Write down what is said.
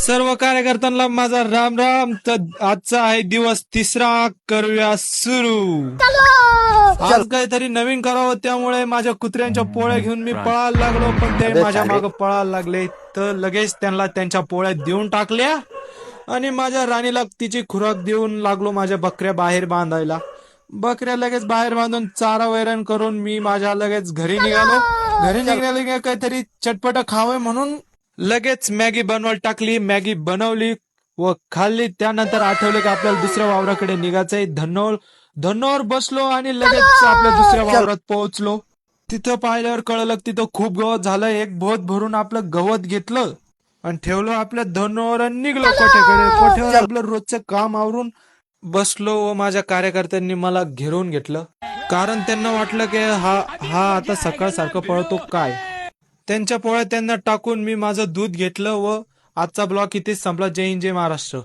सर्व कार्यकर्त्यांना माझा राम राम. तर आजचा आहे दिवस तिसरा, करूया सुरू. आज काहीतरी नवीन करावं, त्यामुळे माझ्या कुत्र्यांच्या पोळ्या घेऊन मी पळायला लागलो, पण ते माझ्या मागे पळायला लागले. तर लगेच त्यांना त्यांच्या पोळ्या देऊन टाकल्या आणि माझ्या राणीला तिची खुराक देऊन लागलो माझ्या बकऱ्या बाहेर बांधायला. बकऱ्या लगेच बाहेर बांधून चारा वैरण करून मी माझ्या लगेच घरी निघालो. घरी निघाले काहीतरी चटपट खावं म्हणून लगेच मॅगी बनवायला टाकली. मॅगी बनवली व खाल्ली. त्यानंतर आठवलं की आपल्याला दुसऱ्या वावराकडे निघायचंय. धन्नोवर बसलो आणि लगेच आपल्या दुसऱ्या वावरात पोहोचलो. तिथं पाहिल्यावर कळलं तिथं खूप गवत झालं. एक बोत भरून आपलं गवत घेतलं आणि ठेवलं आपल्या धन्नोवर आणि निघलो कोठ्यावर आपलं रोजचं काम आवरून बसलो. व माझ्या कार्यकर्त्यांनी मला घेरून घेतलं, कारण त्यांना वाटलं की हा आता सकाळ सारखं पळतो काय. त्यांच्या पोळ्यात त्यांना टाकून मी माझं दूध घेतलं व आजचा ब्लॉग इथेच संपला. जय हिंद, जय महाराष्ट्र.